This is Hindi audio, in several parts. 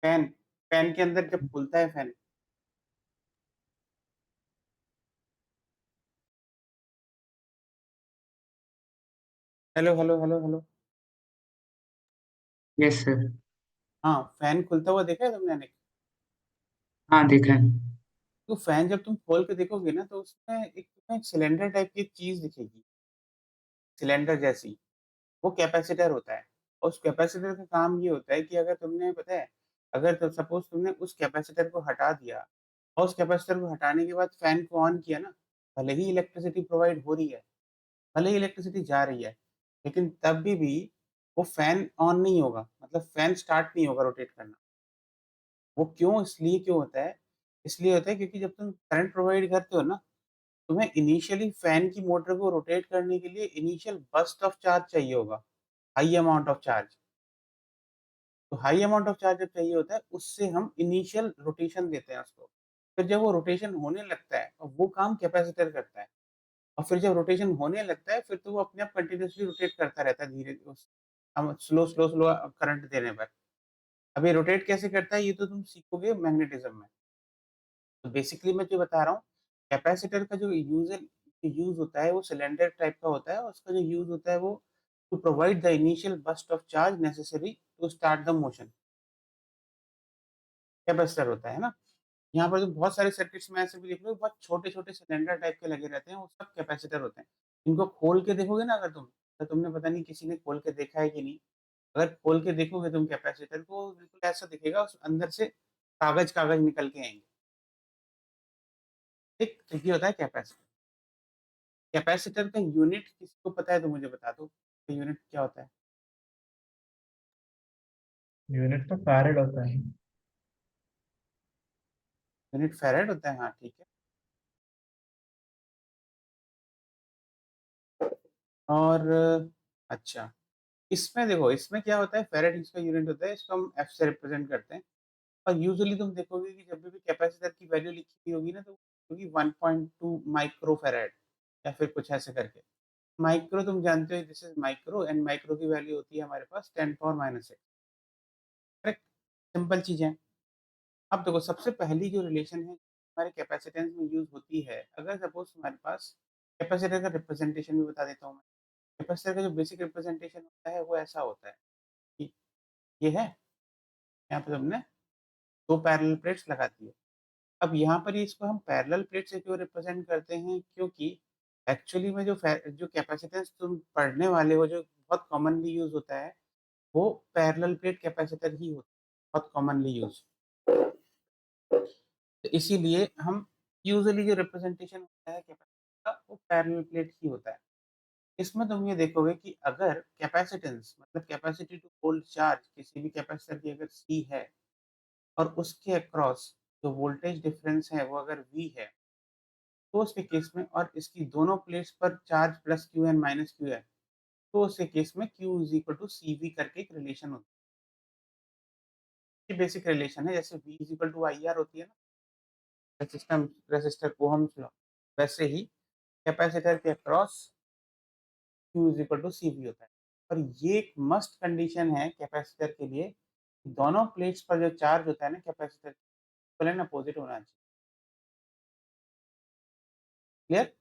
फैन फैन के अंदर जब खुलता है fan. Hello, hello, hello, hello. Yes sir. हाँ, फैन खुलता हुआ देखा है तुमने अनेक? हाँ देखा है। तो फैन जब तुम खोल के देखोगे ना तो उसमें एक तुम्हें सिलेंडर टाइप की एक चीज़ दिखेगी, सिलेंडर जैसी। वो कैपेसिटर होता है। और उस कैपेसिटर का काम ये होता है कि अगर तुमने पता है, अगर तो सपोज़ तुमने उस कैपेसिटर को हटा दिया और उस कैपेसिटर को हटाने के बाद फैन को ऑन किया ना, भले ही इलेक्ट्रिसिटी प्रोवाइड हो रही है, भले ही इलेक्ट्रिसिटी जा रही है, लेकिन तब भी वो फैन ऑन नहीं होगा, मतलब फैन स्टार्ट नहीं होगा रोटेट करना। वो क्यों? इसलिए क्यों होता है? इसलिए होता है क्योंकि जब तुम करंट प्रोवाइड करते हो ना, तुम्हें इनिशियली फैन की मोटर को रोटेट करने के लिए इनिशियल बर्स्ट ऑफ चार्ज चाहिए होगा, हाई अमाउंट ऑफ चार्ज। तो हाई अमाउंट ऑफ चार्ज जब चाहिए होता है, उससे हम इनिशियल रोटेशन देते हैं उसको। फिर जब वो रोटेशन होने लगता है, और वो काम कैपेसिटर करता है। और फिर जब रोटेशन होने लगता है, फिर तो वो अपने आप कंटिन्यूअसली रोटेट करता रहता है धीरे उस हम स्लो करंट देने पर। अब ये रोटेट कैसे करता है, ये तो तुम सीखोगे मैग्नेटिज्म में। तो बेसिकली मैं जो बता रहा हूँ, कैपेसिटर का जो यूज़ होता है वो सिलेंडर टाइप का होता है, और उसका जो यूज़ होता है वो to provide the initial burst of charge necessary to start the motion. Capacitor होता है ना? यहाँ पर जो बहुत सारे सर्किट्स में ऐसे भी देख लो, बहुत छोटे-छोटे सिलेंडर टाइप के लगे रहते हैं, वो सब कैपेसिटर होते हैं। इनको खोल के देखोगे ना अगर तुम, तो तुमने पता नहीं किसी ने खोल के देखा है कि नहीं? अगर खोल के देखोगे तुम कैपेसिटर को, बिल्कुल ऐसा दिखेगा, उस अंदर से कागज-कागज निकल के आएँगे। ठीक? तो ये होता है कैपेसिटर। कैपेसिटर का यूनिट किसी को पता है तो मुझे बता दो, कि यूनिट क्या होता है? यूनिट तो फैरेड होता है। यूनिट फैराड होता है, हाँ, ठीक है। और अच्छा, इसमें देखो, इसमें क्या होता है, फैराड इसका यूनिट होता है, इसको हम एफ से रिप्रेज़ेंट करते हैं। और यूजुअली तुम देखोगे कि जब भी कैपेसिटर की वैल्यू लिखी हुई होगी ना, तो होगी 1.2 माइक्रो फैराड, या फिर कुछ ऐसे करके। माइक्रो तुम जानते हो, this is micro, and micro की वैल्यू होती है हमारे पास 10 पावर माइनस 6। करेक्ट? सिंपल चीज़ें हैं। अब देखो, सबसे पहली जो रिलेशन है हमारे कैपेसिटेंस में यूज़ होती है, अगर सपोज़ तुम्हारे पास कैपेसिटर का रिप्रेजेंटेशन भी बता देता हूँ मैं। कैपेसिटर का जो बेसिक रिप्रेजेंटेशन होता है वो ऐसा होता है कि ये है, यहाँ पे तुमने 2 पैरेलल प्लेट्स लगा दी है। अब यहाँ पर इसको हम पैरेलल प्लेट से क्यों रिप्रेजेंट करते हैं? क्योंकि एक्चुअली में जो कैपेसिटेंस तुम पढ़ने वाले हो, जो बहुत कॉमनली यूज़ होता है, वो पैरेलल प्लेट कैपेसिटर ही होता है, बहुत कॉमनली यूज़। तो इसीलिए हम यूजुअली जो रिप्रेजेंटेशन होता है कैपेसिटर का, वो पैरेलल प्लेट ही होता है। इसमें तुम ये देखोगे कि अगर कैपेसिटेंस मतलब कैपेसिटी टू होल्ड चार्ज किसी भी कैपेसिटर की अगर C है, और उसके अक्रॉस जो वोल्टेज डिफरेंस है वो अगर V है, तो उसके केस में, और इसकी दोनों प्लेट्स पर charge plus Q and minus Q है, तो उसके केस में Q is equal to CV करके एक रिलेशन होती है। ये बेसिक रिलेशन है, जैसे V is equal to IR होती है ना, रेसिस्टर ओहम्स लॉ, वैसे ही कैपेसिटर के across Q is equal to CV होता है। और ये एक मस्ट कंडीशन है कैपेसिटर के लिए, दोनों प्लेट्स पर जो चार्ज होता है ना कैपेसिटर, इक्वल एंड अपोजिट होना चाहिए। क्लियर?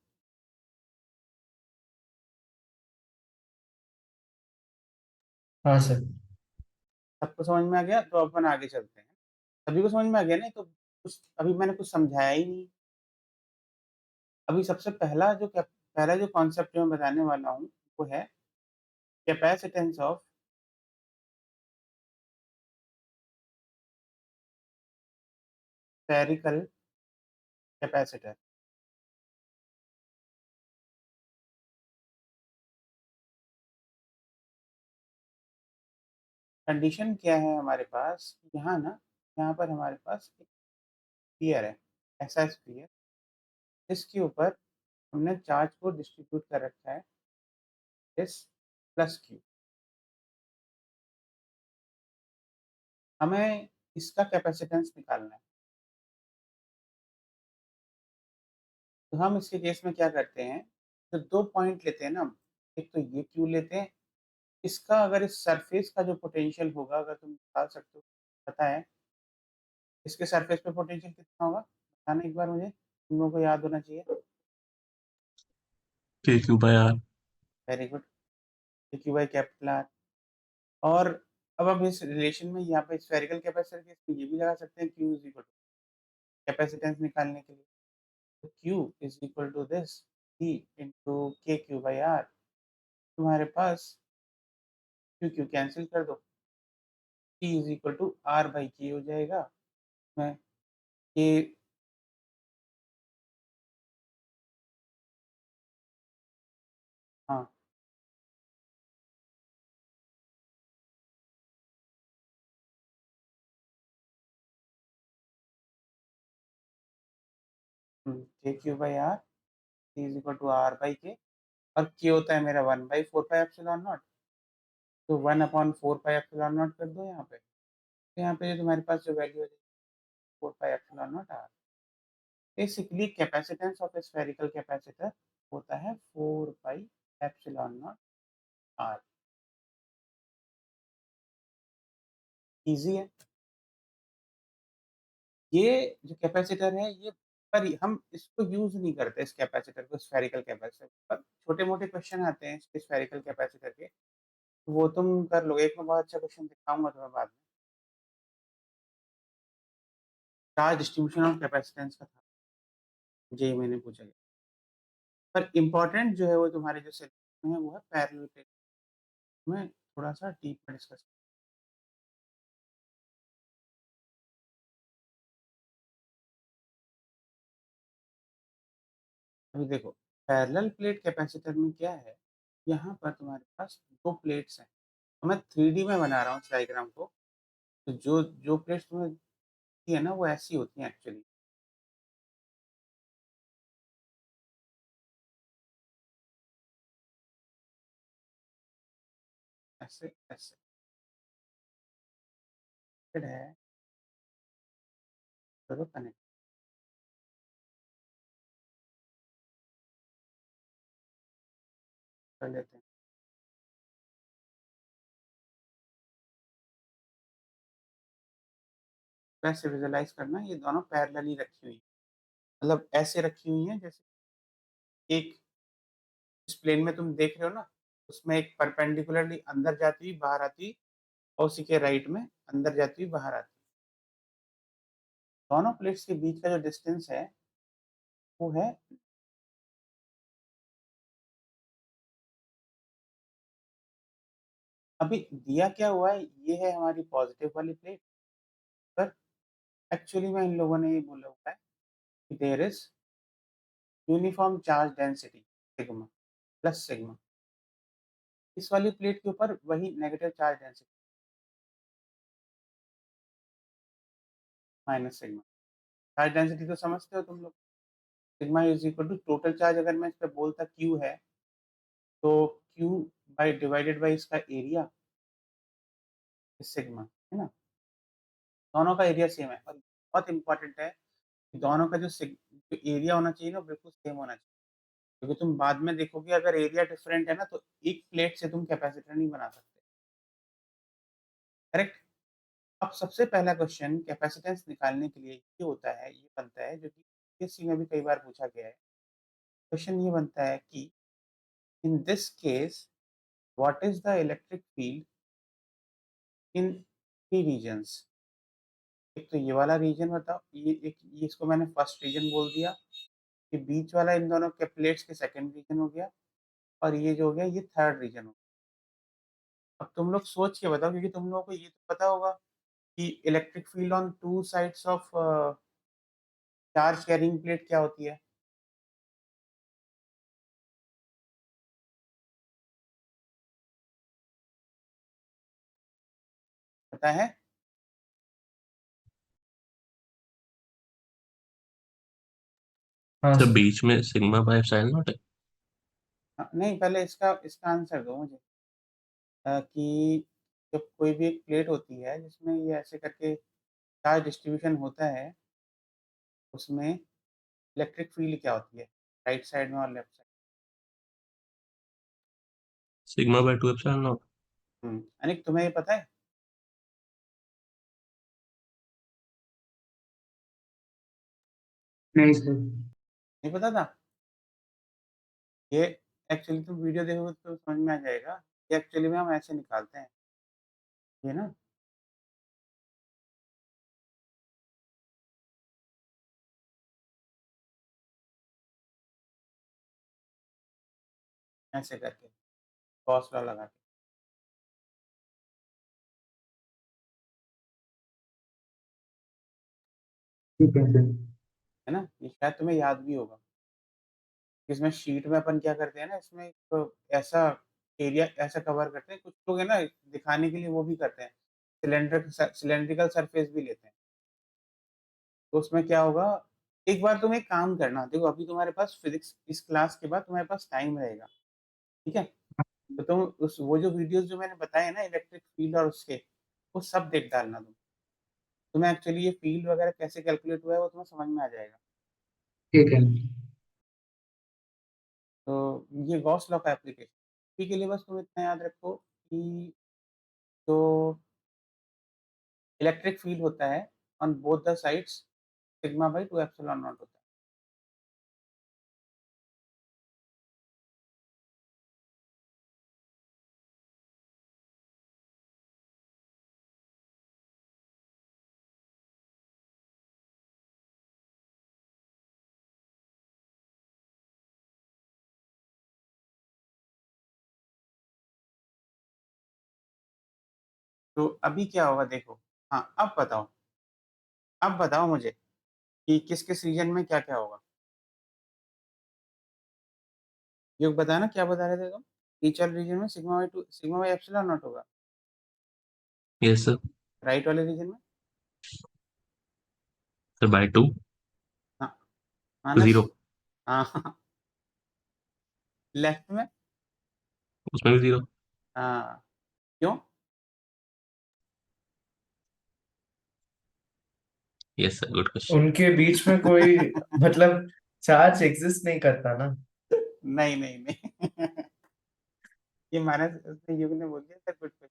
हाँ सर। सबको समझ में आ गया? तो अपन आगे चलते हैं। सभी को समझ में आ गया ना? तो कुछ अभी मैंने कुछ समझाया ही नहीं। अभी सबसे पहला जो कॉन्सेप्ट जो मैं बताने वाला हूँ, वो है capacitance of spherical capacitor. Condition क्या है हमारे पास? यहाँ ना, यहाँ पर हमारे पास एक स्फीयर है, ऐसा स्फीयर, इसके ऊपर हमने चार्ज को डिस्ट्रीब्यूट कर रखा है, इस प्लस क्यू। हमें इसका कैपेसिटेंस निकालना है। तो हम इसके केस में क्या करते हैं, तो 2 पॉइंट लेते हैं ना हम, एक तो ये क्यू लेते हैं, इसका अगर इस सरफेस का जो पोटेंशियल होगा, अगर तुम निकाल सकते हो, पता है, इसके सरफेस पे पोटेंशियल कितना होगा? बताना एक बार मुझे, तुम लोगों को याद होना चाहिए। K Q by R. Very good, Q by capital R. और अब आप इस रिलेशन में यहाँ पे स्फेरिकल कैपेसिटर के इसमें ये भी लगा सकते हैं, Q is equal to capacitance निकालने के लिए, तो Q is equal to this C into K Q by R. तुम्हारे पास क्यू क्यू कैंसिल कर दो, C is equal to R by K हो जाएगा। मैं के हाँ K Q by R, C is equal to R by K, और के होता है मेरा 1/4 पाई एप्सिलॉन नॉट, तो 1/4 पाई एप्सिलॉन नॉट कर दो यहाँ पे, तो यहाँ पे जो तुम्हारे पास जो वैल्यू है 4 pi epsilon naught R. Basically capacitance of a spherical capacitor होता है 4 pi epsilon naught R. Easy है। ये जो कैपेसिटर है ये, पर हम इसको यूज नहीं करते इस कैपेसिटर को, स्फेरिकल कैपेसिटर पर छोटे मोटे क्वेश्चन आते हैं इसके स्फेरिकल कैपेसिटर के, वो तुम कर लोगे। एक मैं बहुत अच्छा क्वेश्चन दिखाऊंगा तुम्हें बाद में, चार्ज डिस्ट्रीब्यूशन ऑफ कैपेसिटेंस का था, ये मैंने पूछा गया। पर इम्पोर्टेंट जो है वो तुम्हारे जो सिलेक्शन है वो है पैरेलल प्लेट में, थोड़ा सा डीप में डिस्कस। अभी देखो, पैरेलल प्लेट कैपेसिटर में क्या है, यहाँ पर तुम्हारे पास दो प्लेट्स हैं, तो मैं 3D में बना रहा हूँ इस डायग्राम को, तो जो जो प्लेट्स तुम्हें दिखती है ना वो ऐसी होती हैं एक्चुअली। ऐसे ऐसे फिर है, करो कनेक्ट कर लेते हैं। वैसे विजुअलाइज करना, ये दोनों पैरेलली रखी हुई हैं, मतलब ऐसे रखी हुई हैं जैसे एक, इस प्लेन में तुम देख रहे हो ना, उसमें एक परपेंडिकुलरली अंदर जाती हुई बाहर आती, और उसी के राइट में अंदर जाती हुई बाहर आती। दोनों प्लेट्स के बीच का जो डिस्टेंस है वो है, अभी दिया क्या हुआ है, ये है हमारी पॉजिटिव वाली प्लेट, पर एक्चुअली में इन लोगों ने ये बोला हुआ है कि there is uniform charge density sigma plus sigma, इस वाली प्लेट के ऊपर वही negative charge density minus sigma. Charge density तो समझते हो तुम लोग, sigma is equal to total charge, अगर मैं इस पे बोलता क्यू है, तो क्यू बाई डिवाइडेड बाई इसका एरिया इज सिग्मा, है ना। दोनों का एरिया सेम है, और बहुत इंपॉर्टेंट है कि दोनों का जो एरिया होना चाहिए ना बिल्कुल सेम होना चाहिए, क्योंकि तुम बाद में देखोगे अगर एरिया डिफरेंट है ना तो एक प्लेट से तुम कैपेसिटर नहीं बना सकते। करेक्ट। अब सबसे पहला क्वेश्चन कैपेसिटेंस निकालने के लिए ये होता है, ये बनता है, जो कि यूपीएससी में भी कई बार पूछा गया है। क्वेश्चन ये बनता है कि in this case what is the electric field in three regions. एक तो ये वाला रीजन बताओ, ये इसको मैंने फर्स्ट रीजन बोल दिया, ये बीच वाला इन दोनों के प्लेट्स के सेकंड रीजन हो गया, और ये जो हो गया ये थर्ड रीजन हो गया। अब तुम लोग सोच के बताओ, क्योंकि तुम लोगों को ये तो पता होगा कि electric field on two sides of charge carrying plate क्या होती है, पता है? हाँ जब सर। बीच में सिग्मा बाय एप्सिलॉन नॉट है। नहीं, पहले इसका इसका आंसर दो मुझे, कि जब कोई भी एक प्लेट होती है जिसमें ये ऐसे करके चार्ज डिस्ट्रीब्यूशन होता है, उसमें इलेक्ट्रिक फील्ड क्या होती है राइट साइड में और left side. Sigma by two epsilon naught. Anik तुम्हें ये पता है? नहीं सर। नहीं पता था? ये एक्चुअली तुम वीडियो देखोगे तो समझ में आ जाएगा। ये एक्चुअली में हम ऐसे निकालते हैं, ये ना ऐसे करके गॉस लॉ लगा के। ठीक है सर। है ना? ये शायद तुम्हें याद भी होगा। इसमें शीट में अपन क्या करते हैं ना, इसमें एक ऐसा एरिया ऐसा कवर करते हैं, कुछ लोग है ना दिखाने के लिए वो भी करते हैं, सिलेंड्रिकल सरफेस भी लेते हैं। तो उसमें क्या होगा, एक बार तुम एक काम करना, देखो अभी तुम्हारे पास फिजिक्स इस क्लास के बाद तुम्हारे पास टाइम रहेगा, ठीक है? तो तुम उस वो जो वीडियोस जो मैंने बताए ना इलेक्ट्रिक फील्ड और उसके, वो सब देख डालना तुम। तुम्हें एक्चुअली ये फील्ड वगैरह कैसे कैलकुलेट हुआ है वो तुम्हें समझ में आ जाएगा। ठीक है। तो ये गॉस लॉ का एप्लीकेशन, अभी के लिए बस तुम इतना याद रखो कि जो इलेक्ट्रिक फील्ड होता है on both the sides sigma by 2 epsilon not होता है। तो अभी क्या होगा देखो, हाँ, अब बताओ मुझे कि किस-किस रीजन में क्या-क्या होगा? ये बताना क्या बता रहे थे तुम? ईच वाले रीजन में सिग्मा बाई एप्सिलॉन नॉट होगा, यस सर। राइट वाले रीजन में? सर बाय 2 हाँ, माइनस 0 हाँ, लेफ्ट में? उसमें भी 0। हाँ, क्यों? Yes sir, good question. उनके बीच में कोई मतलब चार्ज एग्जिस्ट नहीं करता ना। नहीं, नहीं, नहीं। ये माइनस उसने युग ने बोल दिया था कुछ कुछ,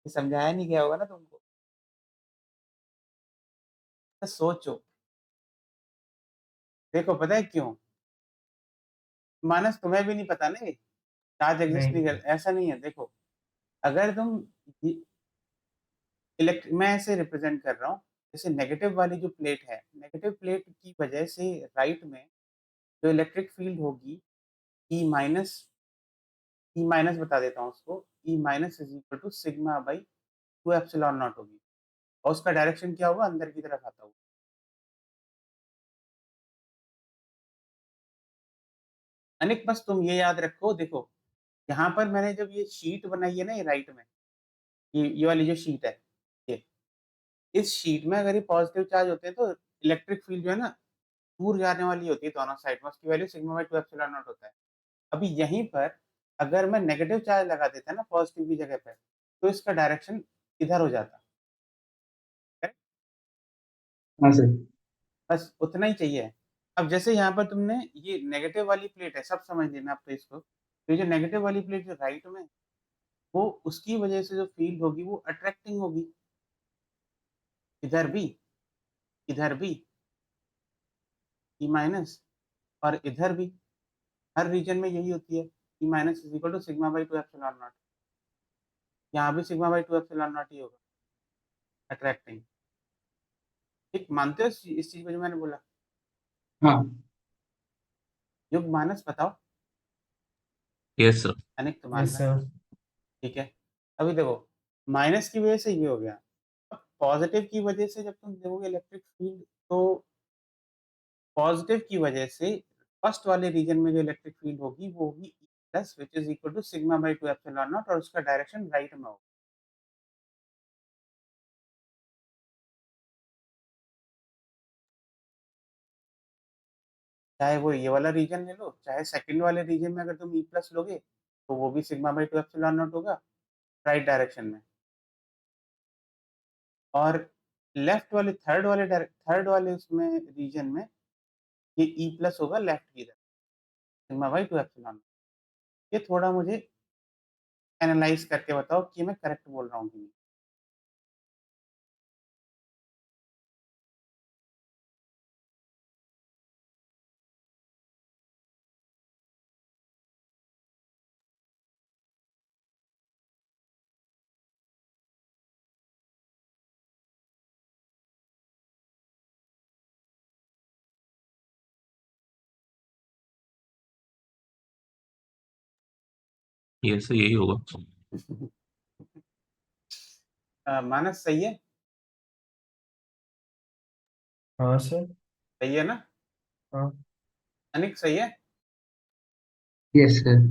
ये समझाया नहीं गया होगा ना तुमको। तो सोचो, देखो पता है क्यों? माइनस तुम्हें भी नहीं पता ना ये, चार्ज एग्जिस्ट नहीं नहीं। कर ऐसा नहीं है देखो, अगर तुम ये मैं ऐसे रिप्रेजेंट कर रहा हूँ, जैसे नेगेटिव वाली जो प्लेट है, नेगेटिव प्लेट की वजह से राइट में जो इलेक्ट्रिक फील्ड होगी ई माइनस, ई माइनस बता देता हूँ उसको, E minus is equal to sigma by 2 epsilon naught होगी और उसका डायरेक्शन क्या होगा? अंदर की तरफ आता होगा। अनिक बस तुम ये याद रखो, देखो यहाँ पर मैंने जब ये शीट बनाई है ना ये राइट में, ये वाली जो शीट है, ये इस शीट में अगर ये पॉजिटिव चार्ज होते हैं तो इलेक्ट्रिक फील्ड जो है ना दूर जाने वाली होती है दोनों साइड में, उसकी value sigma by 2 epsilon not होता है। अभी यहीं पर अगर मैं नेगेटिव चार्ज लगा देता ना पॉजिटिव की जगह पे, तो इसका डायरेक्शन इधर हो जाता। करेक्ट? हाँ सर। बस उतना ही चाहिए। अब जैसे यहाँ पर तुमने ये नेगेटिव वाली प्लेट है, सब समझ लेना आप तो इसको। तो ये जो नेगेटिव वाली प्लेट जो राइट में है, वो उसकी वजह से जो फील्ड होगी वो अट्रैक्टिंग होगी। इधर भी, इधर भी ई माइनस और इधर भी, हर रीजन में यही होती है। E minus is equal to sigma by 2 epsilon naught. यहाँ भी सिग्मा बाई 2 एप्सिलॉन नॉट ही होगा, अट्रैक्टिंग। ठीक, मानते हो इस चीज़ को जो मैंने बोला? हाँ। युग मानस बताओ, यस सर। अनिक तो मान यस रहा है। सर। ठीक है, अभी देखो माइनस की वजह से ये हो गया। अब पॉजिटिव की वजह से जब तुम देखोगे इलेक्ट्रिक फील्ड, तो पॉजिटिव की वजह से फर्स्ट वाले रीजन में जो इलेक्ट्रिक फील्ड होगी वो होगी E plus which is equal to sigma by 2 epsilon naught और उसका डायरेक्शन राइट में होगा। चाहे वो ये वाला रीजन ले लो, चाहे सेकंड वाले रीजन में अगर तुम ई प्लस लोगे, तो वो भी सिग्मा बाई 2 एप्सिलॉन नॉट होगा राइट डायरेक्शन में। और लेफ्ट वाले थर्ड वाले उसमें रीजन में ये ई प्लस होगा लेफ्ट की तरफ, सिग्मा बाई 2 एप्सिलॉन नॉट। ये थोड़ा मुझे एनालाइज़ करके बताओ कि मैं करेक्ट बोल रहा हूँ कि नहीं? यस सर, यही होगा। मानस सही है? हाँ सर। सही है ना? हाँ। अनिक सही है? Yes sir.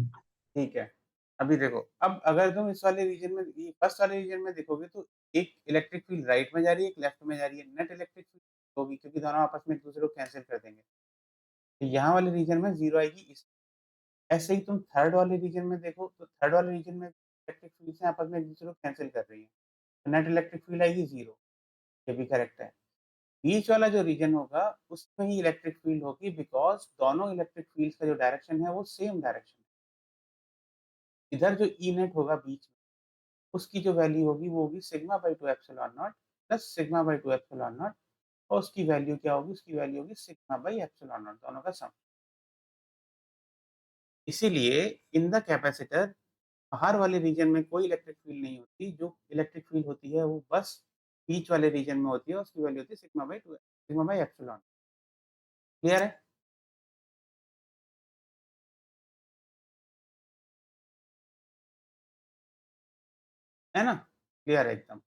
ठीक है। अभी देखो, अब अगर तुम इस वाले रीजन में ये फर्स्ट वाले रीजन में देखोगे तो एक इलेक्ट्रिक फील्ड राइट में जा रही है, एक लेफ्ट में जा रही है। नेट इलेक्ट्रिक फील्ड होगी क्योंकि दोनों आपस में एक-दूसरे को कैंसल कर देंगे। तो यहाँ वाले रीजन में 0 आएगी इस ऐसे ही तुम थर्ड वाले रीजन में देखो तो थर्ड वाले रीजन में इलेक्ट्रिक फील्ड्स हैं आपस में एक-दूसरे को कैंसल कर रही हैं। तो नेट इलेक्ट्रिक फील्ड आएगी 0, ये भी करेक्ट है। बीच वाला जो रीजन होगा उसमें ही इलेक्ट्रिक फील्ड होगी बिकॉज़ दोनों इलेक्ट्रिक फील्ड्स का जो डायरेक्शन है वो सेम डायरेक्शन है। इधर जो ई नेट होगा बीच में, उसकी जो वैल्यू होगी वो होगी sigma by 2 epsilon not plus sigma by 2 epsilon naught और उसकी वैल्यू क्या होगी? उसकी वैल्यू होगी सिग्मा बाई एप्सिलॉन नॉट दोनों का सम। इसीलिए इन द कैपेसिटर बाहर वाले रीजन में कोई इलेक्ट्रिक फील्ड नहीं होती, जो इलेक्ट्रिक फील्ड होती है वो बस बीच वाले रीजन में होती है, उसकी वैल्यू होती है सिग्मा बाई एप्सिलॉन। क्लियर है? है ना? क्लियर है एकदम।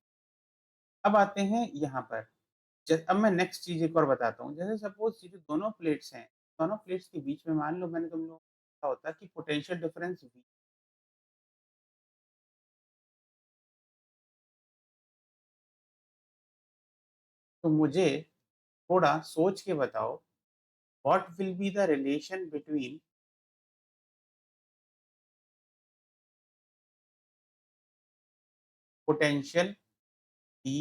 अब आते हैं यहाँ पर। अब मैं नेक्स्ट चीज़ एक और बताता हूँ। जैसे सपोज़ ये जो दोनों प्लेट्स हैं, दोनों प्लेट्स के बीच में मान लो मैंने तुम लोगों को कहा होता कि पोटेंशियल डिफरेंस V तो मुझे थोड़ा सोच के बताओ what will be the relation between potential E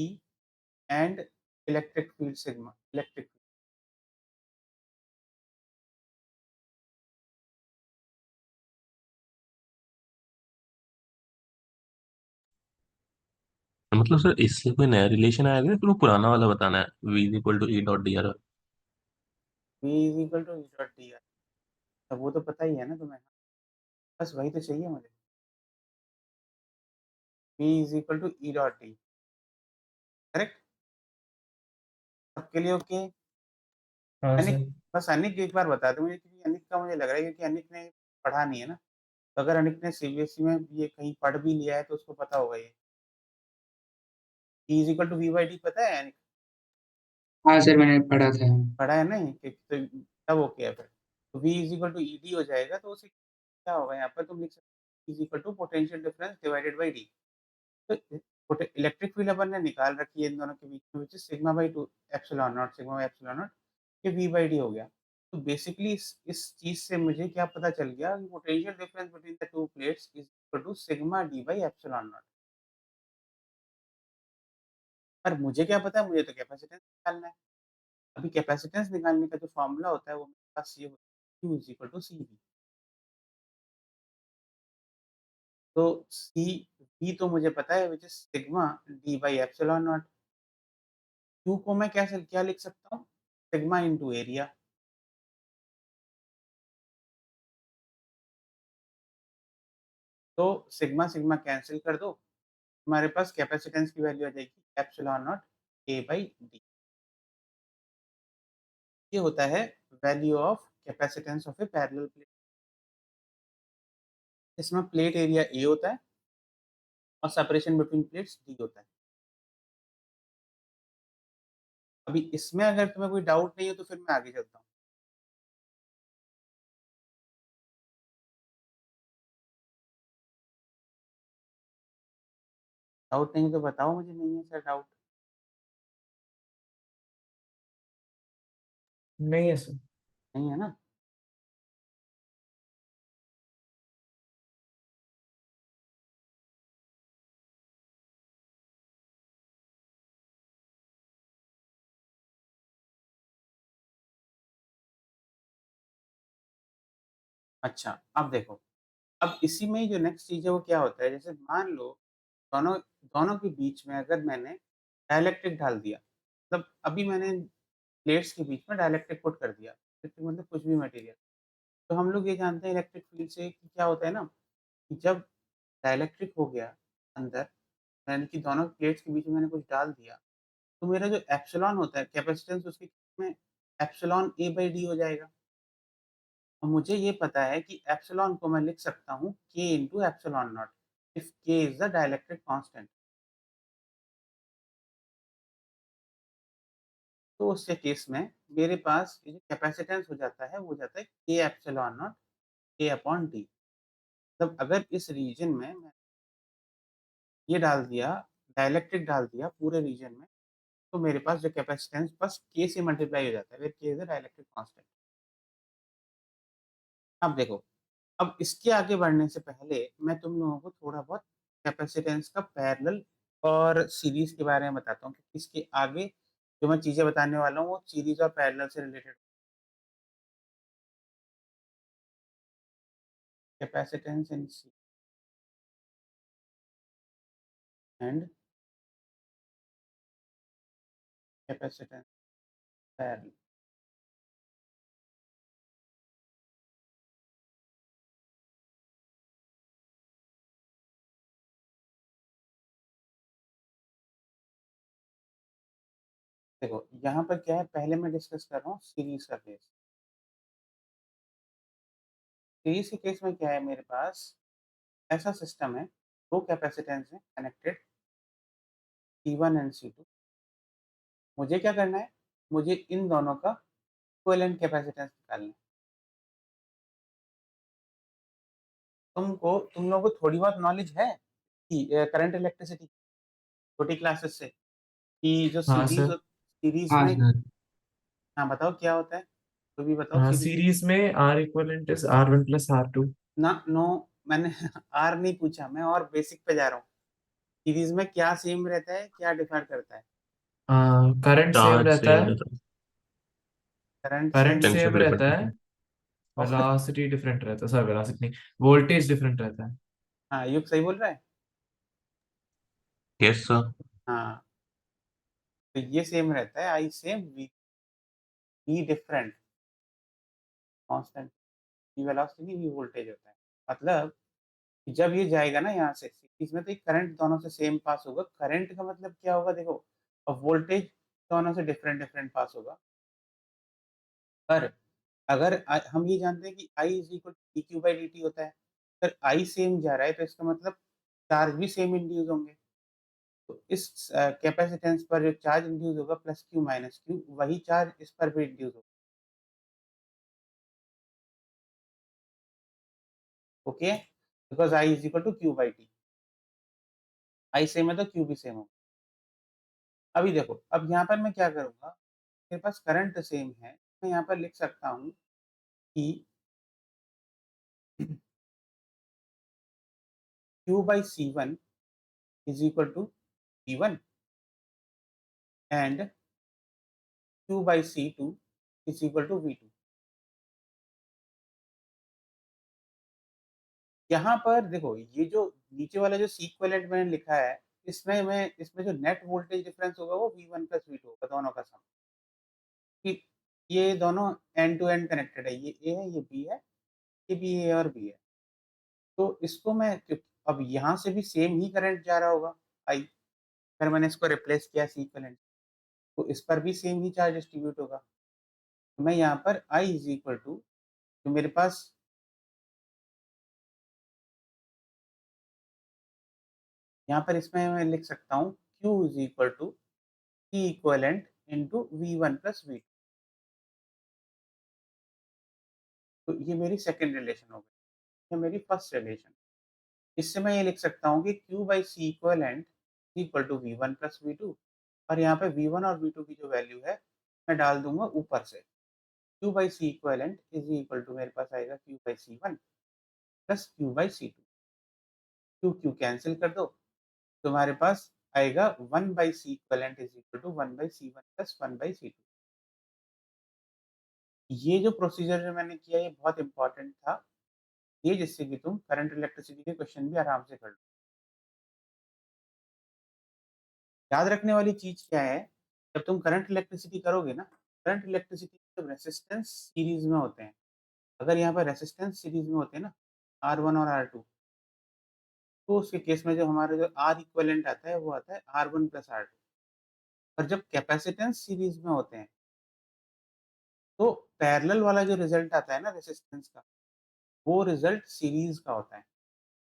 and electric field sigma electric मतलब सर इससे कोई नया रिलेशन आएगा या फिर वो पुराना वाला बताना है, v is equal to E dot D R? V is equal to E dot D R. अब वो तो पता ही है ना तुम्हें। बस वही तो चाहिए मुझे। V is equal to E dot D. Correct? सबके लिए ओके? हाँ अनिक सर। बस अनिक एक बार बता दो मुझे क्योंकि अनिक का मुझे लग रहा है क्योंकि अनिक ने पढ़ा नहीं है ना। तो अगर अनिक ने सीबीएसई में ये कहीं पढ़ भी लिया है तो उसको पता होगा ये। E is equal to V by D पता है अनिक? हाँ सर, मैंने पढ़ा था। पढ़ा है ना ये? तो तब ओके है फिर। तो V is equal to E D हो जाएगा तो उसे क्या होगा यहाँ पर तुम लिख सकते हो is equal to potential difference divided by D. तो इलेक्ट्रिक फील्ड अपन ने निकाल रखी है इन दोनों के बीच में which is sigma by 2 epsilon naught sigma by epsilon naught ये V बाई डी हो गया। तो बेसिकली इस चीज़ से मुझे क्या पता चल गया कि potential difference between the two plates is equal to sigma D by epsilon naught. पर मुझे क्या पता है मुझे तो कैपेसिटेंस निकालना है। अभी कैपेसिटेंस निकालने का जो फ़ॉर्मूला होता है वो मेरे पास ये होता है Q is equal to CV। तो सी V तो मुझे पता है which is sigma D by epsilon naught. Q को मैं क्या लिख सकता हूँ? Sigma into area. तो सिग्मा सिग्मा कैंसल कर दो, हमारे पास कैपेसिटेंस की वैल्यू आ जाएगी epsilon naught A by D. ये होता है value of capacitance of a parallel plate. इसमें प्लेट एरिया A होता है और सेपरेशन बिटवीन प्लेट्स D होता है। अभी इसमें अगर तुम्हें कोई डाउट नहीं है तो फिर मैं आगे चलता हूँ। डाउट नहीं है तो बताओ मुझे नहीं है सर डाउट। नहीं है सर। नहीं है ना? अच्छा, अब देखो, अब इसी में ही जो नेक्स्ट चीज़ है वो क्या होता है जैसे मान लो दोनों दोनों के बीच में अगर मैंने डाइलेक्ट्रिक डाल दिया, मतलब अभी मैंने प्लेट्स के बीच में डाइलेक्ट्रिक पुट कर दिया, डाइलेक्ट्रिक मतलब कुछ भी मटेरियल। तो हम लोग ये जानते हैं इलेक्ट्रिक फील्ड से कि क्या होता है ना, कि जब डाइलेक्ट्रिक हो गया अंदर, यानी कि दोनों प्लेट्स के बीच में मैंने कुछ डाल दिया, तो मेरा जो एप्सिलॉन होता है कैपेसिटेंस उसके में एप्सिलॉन A/D हो जाएगा। और मुझे ये पता है कि एप्सिलॉन को मैं लिख सकता हूँ k into epsilon not if k is the dielectric constant. तो उस केस में मेरे पास ये जो कैपेसिटेंस हो जाता है वो हो जाता है k epsilon not k upon T. मतलब अगर इस रीजन में मैं ये डाल दिया, डाइलेक्ट्रिक डाल दिया पूरे रीजन में, तो मेरे पास जो कैपेसिटेंस बस k से मल्टीप्लाई हो जाता है, फिर k is the dielectric constant. अब देखो, अब इसके आगे बढ़ने से पहले मैं तुम लोगों को थोड़ा बहुत कैपेसिटेंस का पैरेलल और सीरीज़ के बारे में बताता हूँ, क्योंकि इसके आगे जो मैं चीज़ें बताने वाला हूँ, वो सीरीज़ और पैरेलल से related. Capacitance in C and capacitance parallel. देखो, यहाँ पर क्या है, पहले मैं डिस्कस कर रहा हूँ सीरीज़ का केस। सीरीज़ के केस में क्या है, मेरे पास ऐसा सिस्टम है, 2 कैपेसिटेंस हैं कनेक्टेड, C1 एंड C2। मुझे क्या करना है, मुझे इन दोनों का इक्विवेलेंट कैपेसिटेंस निकालना है। तुम लोगों को थोड़ी बहुत नॉलेज है कि करंट इलेक्ट्रिसिटी छोटी क्लासेस से, कि जो हाँ सर। सीरीज़ हाँ में। सर। हाँ, बताओ क्या होता है? तो भी बताओ हाँ, सीरीज़ में। सीरीज में are equivalent is R1 plus R2। ना, नो, मैंने आर नहीं पूछा, मैं और बेसिक पे जा रहा हूँ। सीरीज़ में क्या सेम रहता है, क्या डिफर करता है? करंट सेम चार्ज रहता सेम है। रहता है, current current same potential same भी रहता डिफरेंट है। रहता है। और वेलोसिटी डिफरेंट रहता है सर, वेलोसिटी नहीं, वोल्टेज डिफरेंट रहता है। हाँ, युग सही बोल रहा है। Yes sir. हाँ, तो ये सेम रहता है, I same, V different, constant, V velocity, V voltage होता है। मतलब कि जब ये जाएगा ना यहाँ से सीरीज में, तो एक करंट दोनों से सेम पास होगा। करंट का मतलब क्या होगा देखो, और वोल्टेज दोनों से डिफरेंट डिफरेंट पास होगा। पर अगर हम ये जानते हैं कि I is equal to dq by dt होता है। अगर I सेम जा रहा है तो इसका मतलब चार्ज भी सेम इंड्यूस होंगे। तो इस कैपेसिटेंस पर जो चार्ज इंड्यूस होगा प्लस क्यू माइनस क्यू, वही चार्ज इस पर भी इंड्यूस होगा। Okay, because I is equal to Q by T. I same है तो क्यू भी सेम होगा। अभी देखो, अब यहाँ पर मैं क्या करूँगा, मेरे पास करंट सेम है, मैं यहाँ पर लिख सकता हूँ कि Q by C one is equal to V one and Q by C two is equal to V two. यहाँ पर देखो, ये जो नीचे वाला जो सीक्वेलेंट मैंने लिखा है, इसमें जो नेट वोल्टेज डिफरेंस होगा वो V1 प्लस V2 होगा, दोनों का सम। कि ये दोनों एंड टू एंड कनेक्टेड है, ये A है, ये B है, ये भी A और B है। तो इसको मैं अब यहाँ से भी सेम ही करंट जा रहा होगा I, अगर मैंने इसको रिप्लेस किया सीक्वेलेंट, तो इस पर भी सेम ही चार्ज डिस्ट्रीब्यूट होगा। तो मैं यहाँ पर I इज इक्वल टू, तो मेरे पास यहाँ पर इसमें मैं लिख सकता हूँ Q is equal to C equivalent into V1 plus V2। तो ये मेरी सेकंड रिलेशन हो गई, ये मेरी फर्स्ट रिलेशन। इससे मैं ये लिख सकता हूँ कि Q by C equivalent equal to V1 plus V2, और यहाँ पे V1 और V2 की जो वैल्यू है मैं डाल दूंगा ऊपर से। Q by C equivalent is equal to, मेरे पास आएगा Q by C1 plus Q by C2। Q Q cancel कर दो, तुम्हारे पास आएगा 1 by C equivalent is equal to 1 by C1 plus 1 by C2। ये जो प्रोसीजर जो मैंने किया, ये बहुत इंपॉर्टेंट था, ये जिससे कि तुम करंट इलेक्ट्रिसिटी के क्वेश्चन भी आराम से कर लो। याद रखने वाली चीज क्या है, जब तुम करंट इलेक्ट्रिसिटी करोगे ना, करंट इलेक्ट्रिसिटी जब रेसिस्टेंस सीरीज में होते हैं, अगर यहाँ पर रेसिस्टेंस सीरीज में होते हैं ना, R1 और R2, तो उसके केस में जो हमारा जो R इक्विवेलेंट आता है वो आता है R1 प्लस R2। और जब कैपेसिटेंस सीरीज में होते हैं, तो पैरेलल वाला जो रिजल्ट आता है ना रेजिस्टेंस का, वो रिजल्ट सीरीज का होता है।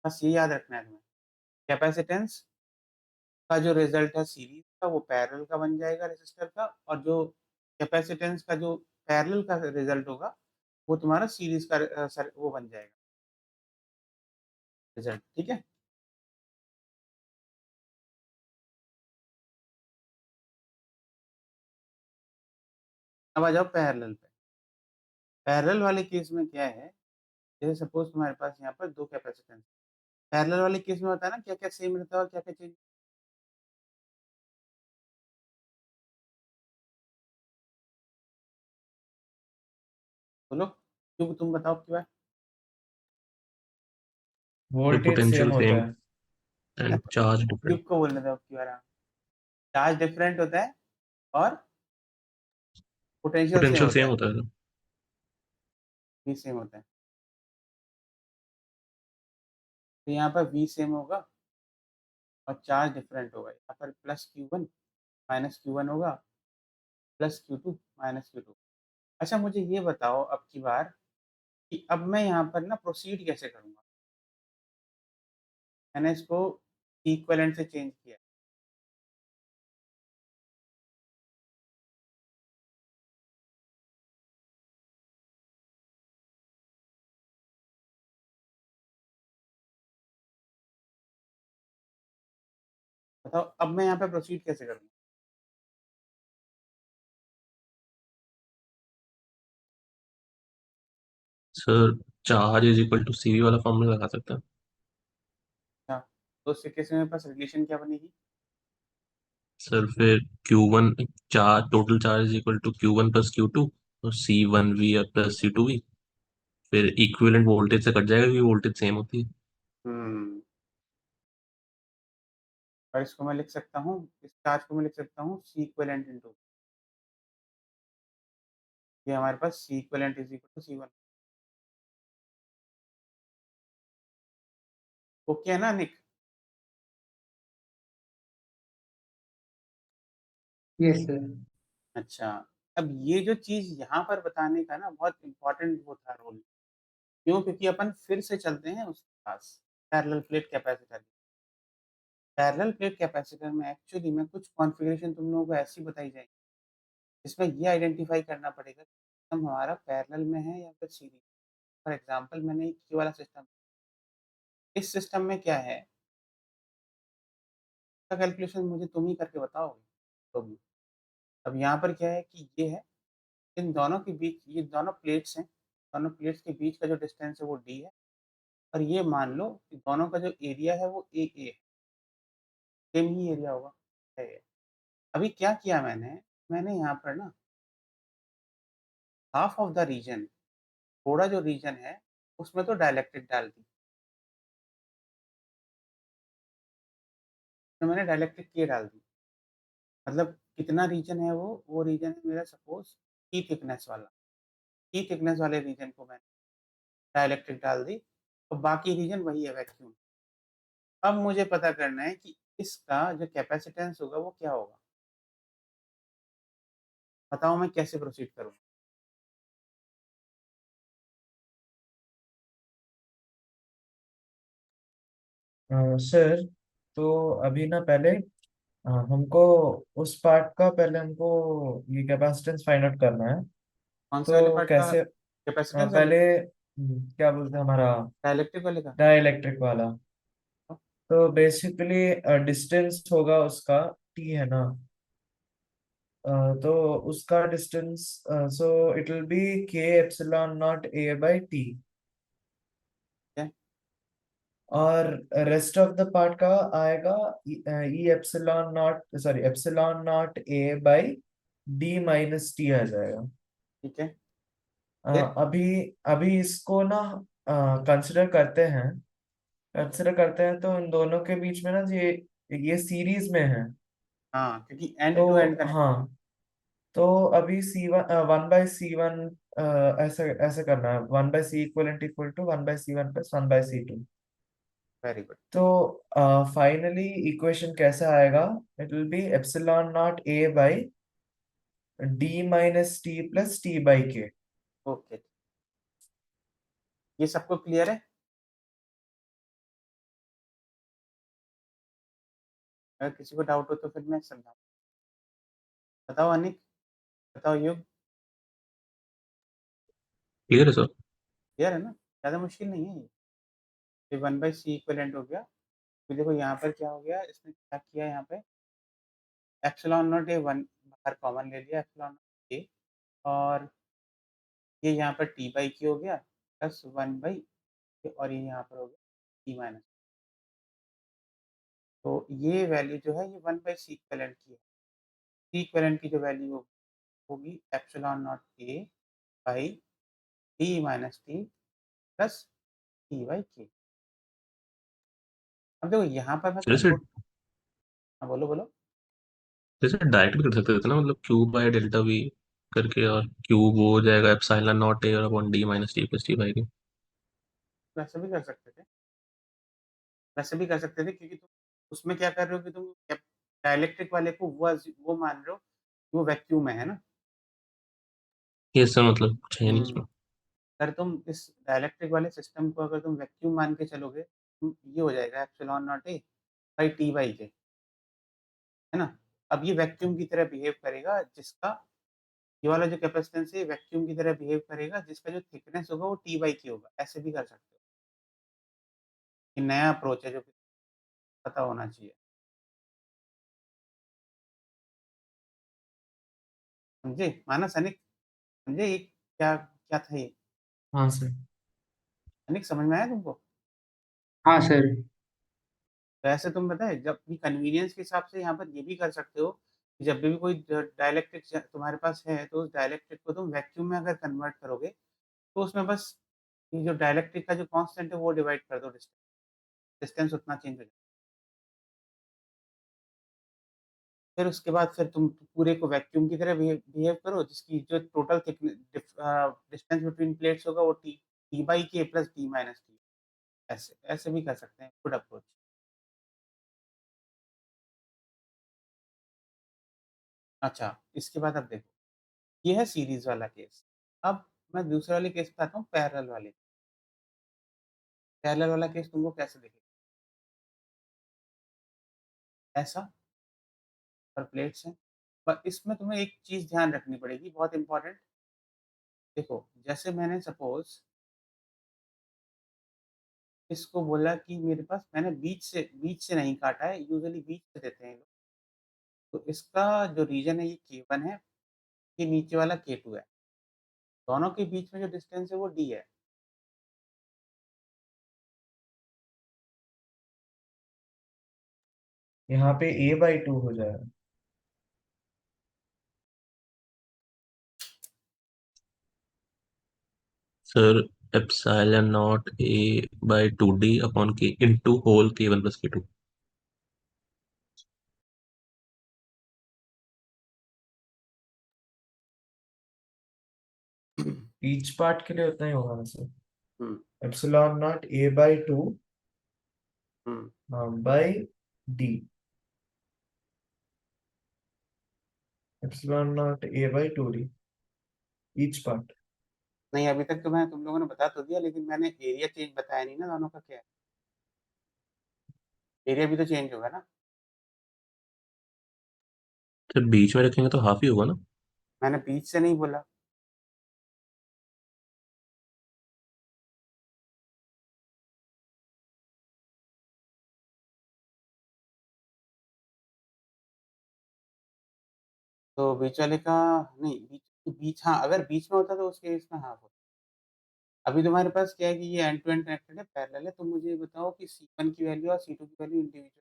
बस ये याद रखना है तुम्हें। कैपेसिटेंस का जो रिजल्ट है सीरीज का, वो पैरेलल का बन जाएगा रेजिस्टर का, और जो कैपेसिटेंस का जो पैरेलल का रिजल्ट होगा, वो तुम्हारा सीरीज का वो बन जाएगा रिजल्ट। ठीक है। अब आ जाओ पैरेलल पे। पैरेलल वाले केस में क्या है, जैसे सपोज तुम्हारे पास यहाँ पर दो कैपेसिटेंस। पैरेलल वाले केस में होता है ना, क्या क्या सेम रहता है और क्या क्या चेंज। बोलो, क्यों, तुम बताओ क्यों है। तो वोल्टेज सेम पोटेंशियल होता सेम है। And charge cube different. को बोलने दो क्यों आ रहा। चार्ज डिफरेंट होता है और पोटेंशियल सेम पोटेंशियल होता सेम है, होता है। वी सेम होता है। तो यहाँ पर वी सेम होगा और चार्ज डिफरेंट होगा। यहाँ पर प्लस Q1 माइनस Q1 होगा, प्लस Q2 माइनस Q2। अच्छा मुझे ये बताओ अब की बार कि अब मैं यहाँ पर ना प्रोसीड कैसे करूँगा। मैंने इसको इक्विवेलेंट से चेंज किया। बताओ अब मैं यहाँ पे प्रोसीड कैसे करूँगा। Sir charge is equal to CV वाला फॉर्मूला लगा सकते हैं। अच्छा, तो उस केस में मेरे पास रिलेशन क्या बनेगी। सर फिर Q1 charge, total charge is equal to Q1 plus Q2 और C1V प्लस C2V। फिर इक्विवेलेंट वोल्टेज से कट जाएगा क्योंकि वोल्टेज सेम होती है। हम्म, और इसको मैं लिख सकता हूँ, इस चार्ज को मैं लिख सकता हूँ सी इक्विवेलेंट इंटू, ये हमारे पास C equivalent is equal to C1। Okay है ना निक। Yes sir. अच्छा, अब ये जो चीज यहाँ पर बताने का ना बहुत इंपॉर्टेंट वो था रोल। क्यों, क्योंकि अपन फिर से चलते हैं उसके पास, parallel plate capacitor. Parallel plate capacitor में एक्चुअली में कुछ कॉन्फ़िगरेशन तुम लोगों को ऐसी बताई जाएगी जिसमें ये आइडेंटिफाई करना पड़ेगा कि सिस्टम हमारा पैरेलल में है या फिर सीरीज। फॉर एग्जांपल मैंने ये वाला सिस्टम, इस सिस्टम में क्या है, इसका कैलकुलेशन मुझे तुम ही करके बताओगे तो भी। अब यहाँ पर क्या है कि ये है, इन दोनों के बीच ये दोनों प्लेट्स हैं, दोनों प्लेट्स के बीच का जो डिस्टेंस है वो d है। और ये मान लो कि दोनों का जो एरिया है वो ए है, सेम ही एरिया होगा। है। अभी क्या किया मैंने, मैंने यहाँ पर ना हाफ ऑफ द रीजन, थोड़ा जो रीजन है उसमें तो डाइलेक्ट्रिक डाल दी। तो मैंने डाइलेक्ट्रिक के डाल दी, मतलब कितना रीजन है वो रीजन है मेरा सपोज ई थिकनेस वाला। ई थिकनेस वाले रीजन को मैंने डाइलेक्ट्रिक डाल दी, और बाकी रीजन वही है वैक्यूम। अब मुझे पता करना है कि इसका जो कैपेसिटेंस होगा वो क्या होगा। बताओ मैं कैसे प्रोसीड करूँ। सर, तो अभी ना पहले हमको उस पार्ट का पहले हमको ये कैपेसिटेंस फाइंड आउट करना है। कौन से वाले तो पार्ट का, कैसे कैपेसिटेंस वाले पहले का, क्या बोलते हैं हमारा डाइलेक्ट्रिक वाले का। डाइलेक्ट्रिक वाला। तो बेसिकली डिस्टेंस होगा उसका टी है ना। तो उसका distance, so it will be K epsilon naught A by T. क्या। और रेस्ट ऑफ द पार्ट का आएगा E epsilon naught, sorry epsilon naught A by D minus T आ जाएगा। ठीक है। अ, फिर अभी अभी इसको ना कंसिडर करते हैं। कंसिडर करते हैं तो इन दोनों के बीच में ना ये सीरीज में है। हाँ, क्योंकि एंड टू एंड तो कनेक्टेड है। हाँ, तो अभी C1 1/C1 ऐसे ऐसे करना है। 1/C equivalent equal to 1/C1 plus 1/C2। Very good. तो फाइनली इक्वेशन कैसा आएगा? It will be epsilon naught A by D minus T plus T by K. Okay, ये सबको क्लियर है? अगर किसी को डाउट हो तो फिर मैं समझाऊँ। बताओ अनिक, बताओ युग, क्लियर है सर? क्लियर है ना? ज़्यादा मुश्किल नहीं है ये। ये 1/c इक्विवेलेंट हो गया। फिर देखो यहाँ पर क्या हो गया, इसने क्या किया यहाँ पे एप्सिलॉन नॉट ए 1 बाहर कॉमन ले लिया एप्सिलॉन नॉट ए, और ये यहाँ पर t/k हो गया प्लस 1/, और ये यहाँ पर हो गया t माइनस। तो ये वैल्यू जो है ये 1/c इक्विवेलेंट की है। c इक्विवेलेंट की जो वैल्यू होगी epsilon naught a by t minus t plus t/k। अब देखो यहाँ पर मैं जैसे कंट्रोल, हाँ बोलो बोलो। जैसे डायरेक्ट भी कर सकते थे ना, मतलब क्यू बाय डेल्टा वी करके, और क्यूब वो हो जाएगा एप्सिलॉन नॉट ए और upon D minus T plus T by के। वैसे भी कर सकते थे, वैसे भी कर सकते थे, क्योंकि तुम उसमें क्या कर रहे हो कि तुम डाइलेक्ट्रिक वाले को वो मान रहे हो कि वो वैक्यूम है ना। ये सर मतलब कुछ है नहीं इसमें। अगर तुम इस डाइलेक्ट्रिक वाले सिस्टम को अगर तुम वैक्यूम मान के चलोगे, ये हो जाएगा epsilon naught A by t/k, है ना। अब ये वैक्यूम की तरह बिहेव करेगा, जिसका ये वाला जो कैपेसिटेंस है वैक्यूम की तरह बिहेव करेगा, जिसका जो थिकनेस होगा वो t/k होगा। ऐसे भी कर सकते हो। ये नया अप्रोच है जो कि पता होना चाहिए। समझे मानस अनिक? समझे ये क्या क्या था ये? हाँ सर। अनिक समझ में आया तुमको? हाँ सर। तो ऐसे तुम बताए जब भी कन्वीनियंस के हिसाब से यहाँ पर ये भी कर सकते हो कि जब भी कोई डाइलेक्ट्रिक तुम्हारे पास है तो उस डाइलेक्ट्रिक को तुम वैक्यूम में अगर कन्वर्ट करोगे तो उसमें बस ये जो डाइलेक्ट्रिक का जो कांस्टेंट है वो डिवाइड कर दो, डिस्टेंस डिस्टेंस उतना चेंज हो जाए। फिर उसके बाद फिर तुम पूरे को वैक्यूम की तरह बिहेव करो, जिसकी जो टोटल डिस्टेंस बिटवीन प्लेट्स होगा वो t/k plus t minus T. ऐसे ऐसे भी कर सकते हैं, गुड अप्रोच। अच्छा, इसके बाद अब देखो, ये है सीरीज वाला केस। अब मैं दूसरे वाले केस पे आता हूँ, पैरेलल वाले। पैरेलल वाला केस तुमको कैसे दिखेगा? ऐसा, और प्लेट्स हैं, पर इसमें तुम्हें एक चीज़ ध्यान रखनी पड़ेगी, बहुत इंपॉर्टेंट। देखो, जैसे मैंने सपोज़ इसको बोला कि मेरे पास मैंने बीच से नहीं काटा है, यूजुअली बीच से देते हैं लोग। तो इसका जो रीजन है ये K1 है, ये नीचे वाला K2 है। दोनों के बीच में जो डिस्टेंस है वो D है। यहाँ पे a/2 हो जाएगा। Sir epsilon naught A by two D upon K into whole k1 plus k2। Each part के लिए उतना ही होगा ना सर। हुँ, एप्सिलॉन नॉट a/2 हुँ। By D. Epsilon naught a/2 D each part. नहीं, अभी तक तो मैं तुम लोगों ने बता तो दिया, लेकिन मैंने एरिया चेंज बताया नहीं ना दोनों का क्या है। एरिया भी तो चेंज होगा ना। सर बीच में रखेंगे तो हाफ ही होगा ना? मैंने बीच से नहीं बोला। तो बीच वाले का नहीं, बीच बीच हाँ, अगर बीच में होता तो उस केस में हाफ होता। अभी तुम्हारे पास क्या है कि ये एंड टू एंड कनेक्टेड है, पैरेलल है। तुम मुझे ये बताओ कि C1 की वैल्यू और C2 की वैल्यू इंडिविजुअल,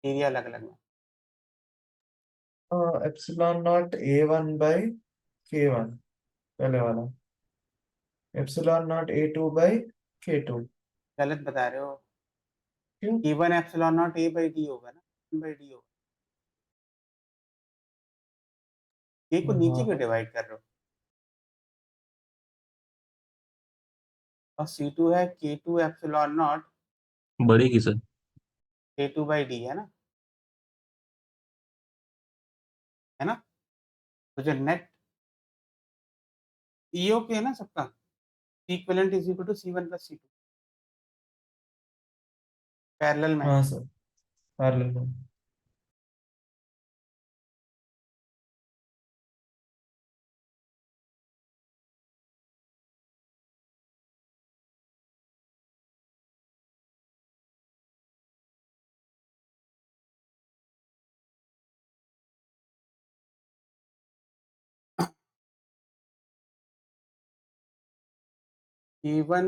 एरिया अलग-अलग में। Epsilon not a1 by k1 पहले वाला। Epsilon naught a2 by k2। गलत बता रहे हो। क्यों? K1 एप्सिलॉन नॉट A/D होगा ना, 1/D होगा। K को नीचे हाँ क्यों हाँ। डिवाइड कर रहे हो? और C2 है K2 एप्सिलॉन नॉट बढ़ेगी सर। K2/D, है ना? है ना? तो जो नेट ये ओके है ना सबका? Equivalent is equal to C1 plus C2 parallel में। हाँ सर, पैरेलल में। K1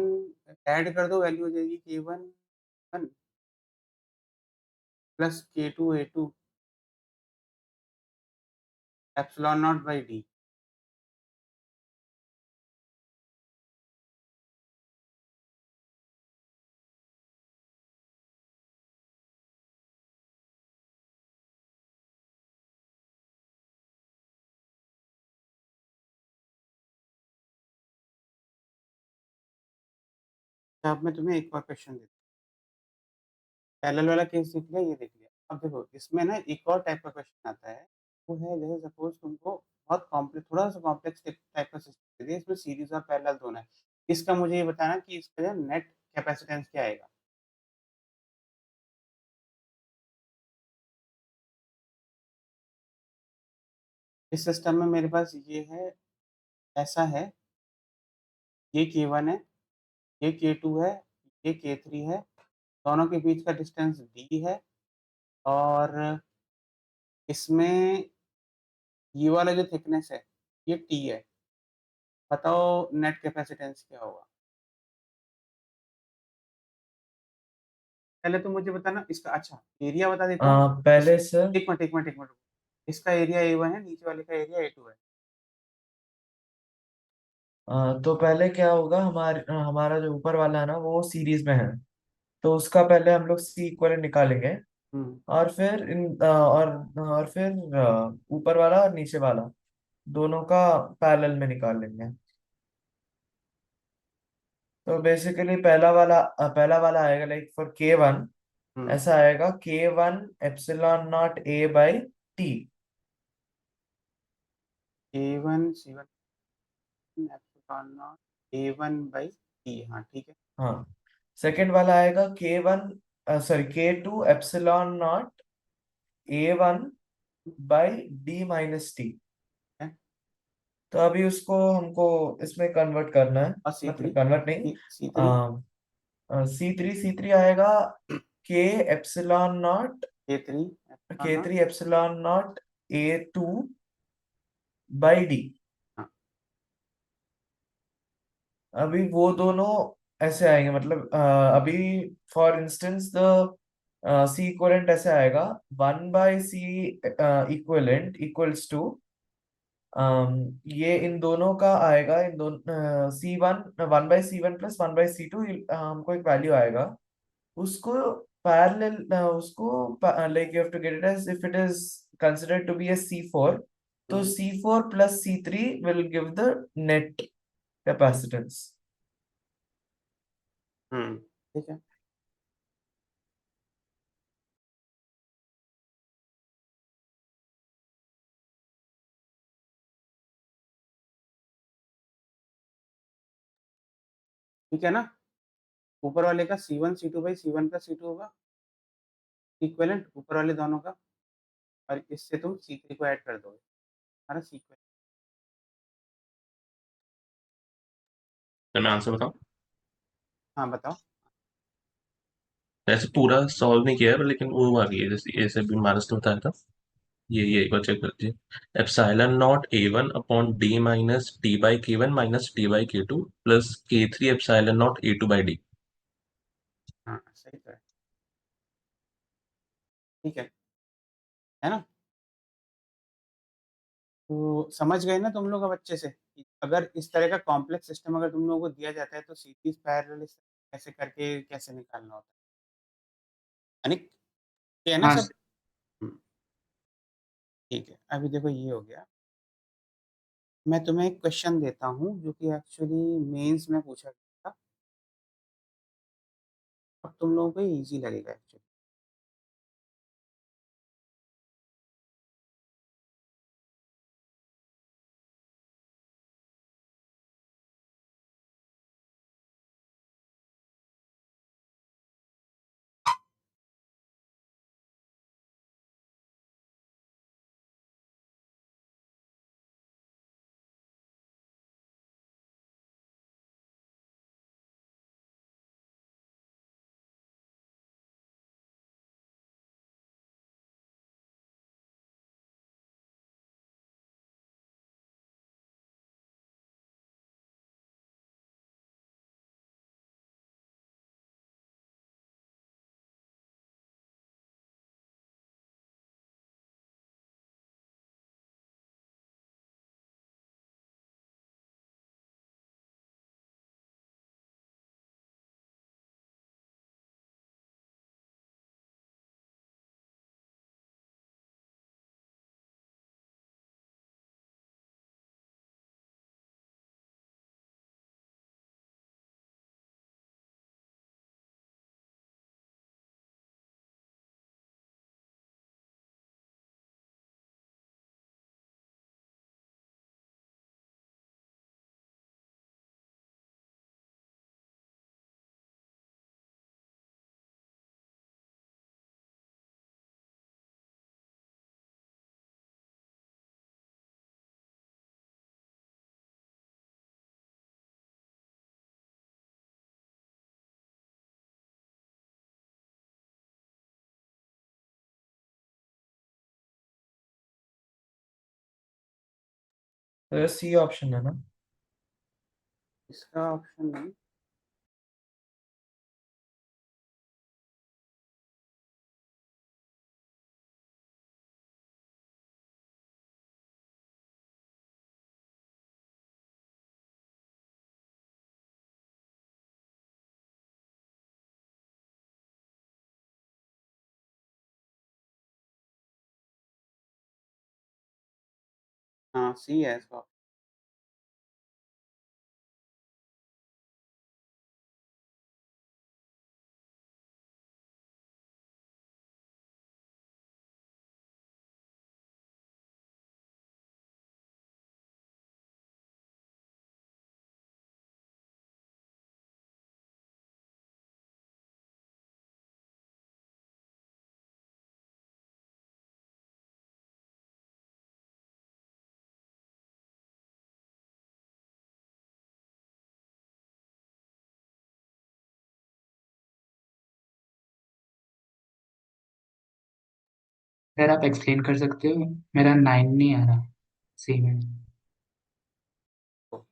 ऐड कर दो, वैल्यू हो जाएगी K1 1 plus K2 A2 epsilon not by D. अब मैं तुम्हें एक और क्वेश्चन देता हूँ। पैरेलल वाला केस देख लिया, ये देख लिया। अब देखो इसमें ना एक और टाइप का क्वेश्चन आता है, वो है जैसे सपोज तुमको बहुत कॉम्प्लेक्स, थोड़ा सा कॉम्प्लेक्स टाइप का सिस्टम दे दिया, इसमें सीरीज और पैरेलल दोनों है। इसका मुझे ये बताना कि इसका जो नेट कैपेसिटेंस क्या आएगा। इस सिस्टम में मेरे पास ये है, ऐसा है, ये K1 है, ये K2 है, ये K3 है, दोनों के बीच का डिस्टेंस D है, और इसमें ये वाला जो थिकनेस है ये T है। बताओ नेट कैपेसिटेंस क्या होगा? पहले तो मुझे बताना इसका, अच्छा एरिया बता देता हूँ। इस पहले सर, एक मिनट, एक मिनट, एक मिनट। इसका एरिया A1 है, नीचे वाले का एरिया A2 है। तो पहले क्या होगा, हमारा जो ऊपर वाला है ना वो सीरीज में है, तो उसका पहले हम लोग सी इक्वलेंट निकालेंगे, हुँ, और फिर और फिर ऊपर वाला और नीचे वाला दोनों का पैरेलल में निकाल लेंगे। तो बेसिकली पहला वाला आएगा लाइक फॉर K1, हुँ। ऐसा आएगा K1 epsilon naught A by T. A1 C1 epsilon not A1 by T, हाँ ठीक है। हाँ, सेकंड वाला आएगा K2 epsilon not A1 by D minus T. है। तो अभी उसको हमको इसमें कन्वर्ट करना है, और मतलब C3, कन्वर्ट नहीं, C3 C3 आएगा K epsilon naught K3 epsilon naught, K3 epsilon naught A2 by D. हाँ, अभी वो दोनों ऐसे आएंगे, मतलब अभी for instance the C equivalent ऐसे आएगा, 1/C इक्वलेंट इक्वल्स टू, ये इन दोनों का आएगा, इन दोनों C1 1/C1 प्लस 1/C2, हमको एक वैल्यू आएगा, उसको पैरेलल, उसको like you have to get it as if it is considered to be a C4, तो हुँ, C4 plus C3 will give the net capacitance. हुँ, ठीक है। ठीक है ना? ऊपर वाले का C1 C2 by C1 plus C2 होगा, इक्विवेलेंट ऊपर वाले दोनों का, और इससे तुम C3 को ऐड कर दोगे, तुम्हारा सीक्वेंस। तो मैं आंसर बताऊं? हाँ, बताओ। ऐसे पूरा सॉल्व नहीं किया है, लेकिन वो आ गई है, जैसे ऐसे भी माइनस ने बताया था। ये एक बार चेक कर लीजिए। Epsilon not A1 upon D minus D by K1 minus D by K2 plus K3 epsilon naught A2 by D. हाँ, सही तो है। ठीक है ना? तो समझ गए ना तुम लोग अब अच्छे से कि अगर इस तरह का कॉम्प्लेक्स सिस्टम अगर तुम लोगों को दिया जाता है तो सीरीज पैरेलल ऐसे करके कैसे निकालना होता है, यानी ये है ना हाँ सब। हुँ, ठीक है। अभी देखो ये हो गया। मैं तुम्हें एक क्वेश्चन देता हूँ जो कि एक्चुअली मेंस में पूछा गया था। अब तुम लोगों को ये ईज़ी लगेगा एक्चुअली। तो ये सी ऑप्शन है ना? इसका ऑप्शन नहीं। हाँ, सी है इसका। सर आप एक्सप्लेन कर सकते हो? मेरा 9 नहीं आ रहा सी में। तो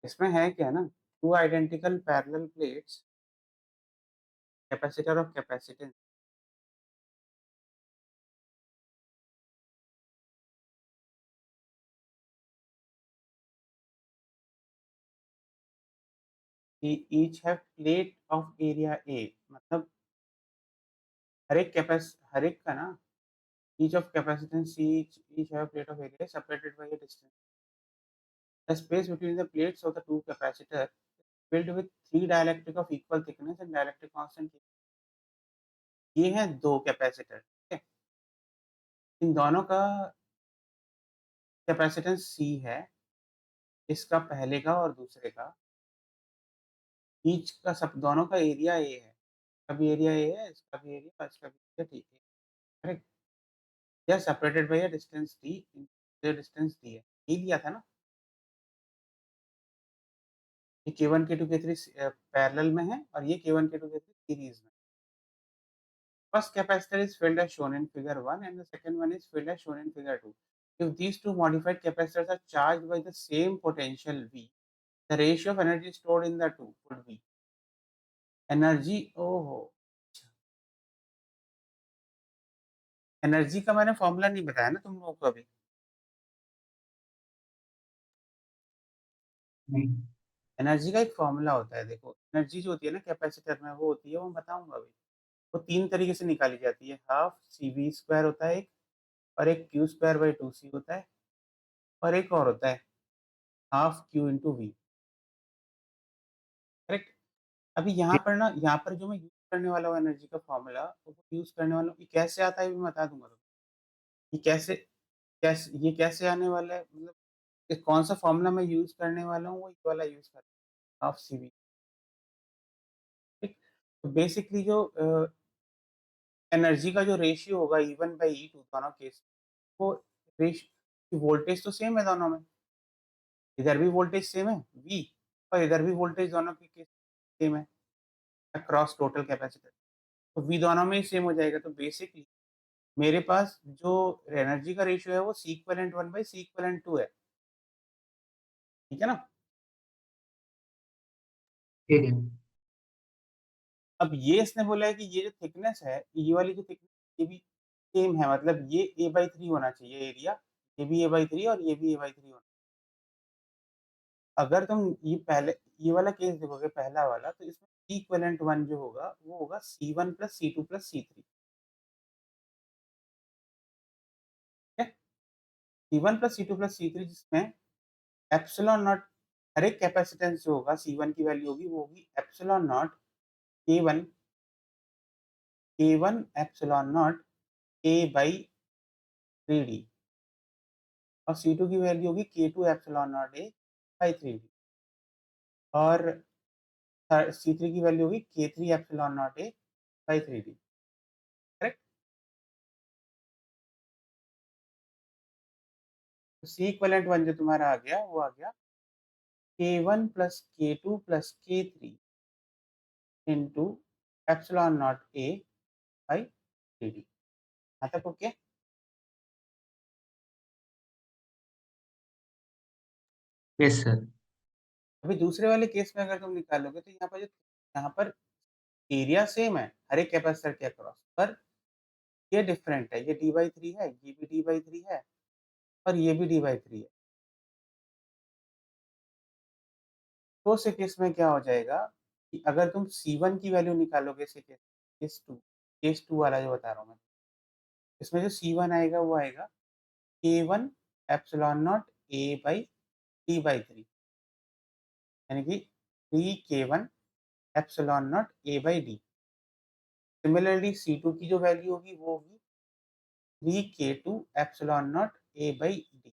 इसमें है क्या ना, two identical parallel plates, capacitor of capacitance. Each have plate of area A, मतलब हर एक का ना, each of capacitance each have a plate of area separated by a distance. The space between the plates of the two capacitor filled with three dielectric of equal thickness and dielectric constant. ये हैं दो कैपेसिटर, ठीक है। इन दोनों का कैपेसिटेंस सी है, इसका पहले का और दूसरे का। ईच का सब दोनों का एरिया ए है, इसका भी एरिया ए है, इसका भी एरिया, इसका भी एरिया, ठीक है, करेक्ट। या separated by a distance D, ये डिस्टेंस डी है, ये लिया था ना। ये K1 K2 K3 पैरेलल में है और ये K1 K2 K3 सीरीज में। First capacitor is filled as shown in figure 1 and the second one is filled as shown in figure 2. If these two modified capacitors are charged by the same potential V, the ratio of energy stored in the two would be energy. ओहो, एनर्जी का मैंने फॉर्मूला नहीं बताया ना तुम लोगों को अभी। नहीं। एनर्जी का एक फॉर्मूला होता है, देखो एनर्जी जो होती है ना कैपेसिटर में, वो होती है, वो बताऊंगा अभी। वो तीन तरीके से निकाली जाती है, हाफ सी वी स्क्वायर होता है एक, और एक Q square by two C होता है, और एक और होता है half Q into V, correct. अभी यहाँ पर ना, यहाँ पर जो मैं यूज करने वाला हूँ एनर्जी का फॉर्मूला, वो यूज करने वाला हूँ, ये कैसे आता है ये भी बता दूंगा तुमको। ये कैसे कैसे ये कैसे आने वाला है, मतलब ये कौन सा फॉर्मूला मैं यूज करने वाला हूँ, वो ये वाला यूज कर, हाफ सी वी, ठीक। तो बेसिकली जो एनर्जी का जो रेशियो होगा E1 बाई E2 दोनों केस, वो रेशियो, वोल्टेज तो सेम है दोनों में, इधर भी वोल्टेज सेम है V, और इधर भी वोल्टेज दोनों के केस सेम है अक्रॉस टोटल कैपेसिटर, तो V दोनों में ही सेम हो जाएगा। तो बेसिकली मेरे पास जो एनर्जी का रेशियो है वो सीक्वेलेंट 1 बाई सीक्वेलेंट 2 है, ठीक है ना। ठीक है। अब ये इसने बोला है कि ये जो थिकनेस है, ये वाली जो थिकनेस, ये भी सेम है, मतलब ये A/3 होना चाहिए एरिया, ये भी A/3 और ये भी A/3 होना। अगर तुम ये पहले ये वाला केस देखोगे पहला वाला, तो इसमें इक्विवेलेंट 1 जो होगा वो होगा C1 plus C2 plus C3, ठीक है। C1 plus C2 plus C3 जिसमें एप्सिलॉन नॉट, हर एक कैपेसिटेंस जो होगा C1 की वैल्यू होगी, वो होगी epsilon not K1 K1 epsilon naught A by 3D, और C2 की वैल्यू होगी K2 epsilon naught A by 3D, और C3 की वैल्यू होगी K3 epsilon naught A by 3D, correct. तो सी इक्विवेलेंट 1 जो तुम्हारा आ गया, वो आ गया K1 plus K2 plus K3 into epsilon naught A by 3D। यहाँ तक ओके। Yes sir. अभी दूसरे वाले केस में अगर तुम निकालोगे तो यहाँ पर एरिया सेम है हर एक कैपेसिटर के अक्रॉस, पर ये डिफरेंट है, ये d/3 है, ये भी d/3 है और ये भी d/3 है। तो उस केस में क्या हो जाएगा कि अगर तुम C1 की वैल्यू निकालोगे इसे केस 2 वाला जो बता रहा हूँ मैं, इसमें जो C1 आएगा वो आएगा K1 epsilon naught A by d/3, यानी कि 3K1 epsilon naught A by d। Similarly C2 की जो वैल्यू होगी वो होगी 3K2 epsilon naught A by d,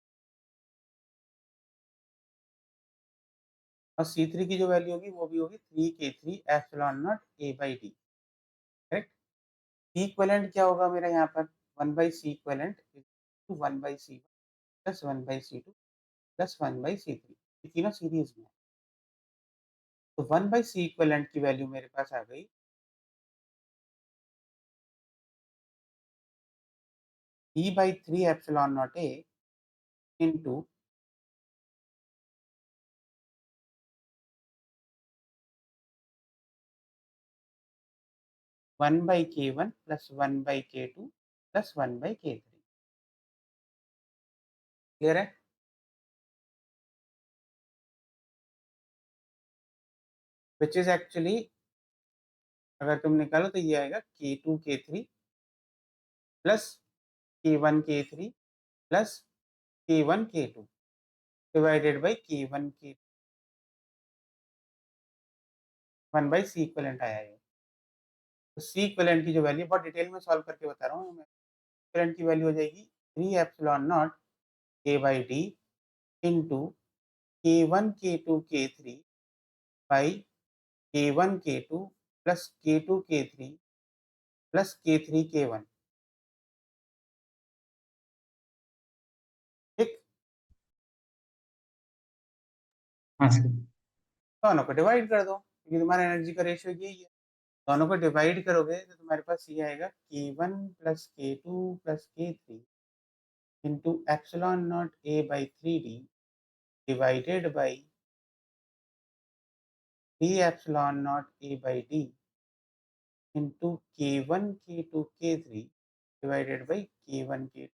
और C3 की जो वैल्यू होगी वो भी होगी 3K3 epsilon naught A by d। Correct. C equivalent क्या होगा मेरा यहाँ पर 1 by C equivalent 1 by C plus 1 by C two plus 1 by C three, ये तीनों सीरीज में है। तो 1 बाई सी इक्विवेलेंट की वैल्यू मेरे पास आ गई d/3 epsilon naught a into 1 by K1 plus 1 by K2 plus 1 by K3। Clear है? विच इज एक्चुअली अगर तुम निकालो तो ये आएगा K2 K3 plus K1 K3 plus K1 K2 divided by K1 K 1 by C equivalent आया है। तो सी इक्विवेलेंट की जो वैल्यू बहुत डिटेल में सॉल्व करके बता रहा हूँ मैं। इक्विवेलेंट की वैल्यू हो जाएगी 3 epsilon naught a by D into K1 K2 K3 by K1 K2 plus K2 K3 plus K3 K1। ठीक, हाँ सर। दोनों को डिवाइड कर दो क्योंकि तुम्हारा एनर्जी का रेशियो यही है। दोनों को डिवाइड करोगे तो तुम्हारे पास ये आएगा K1 plus K2 plus K3 into epsilon naught a by 3d divided by 3 epsilon naught a by d into K1 K2 K3 divided by K1 K2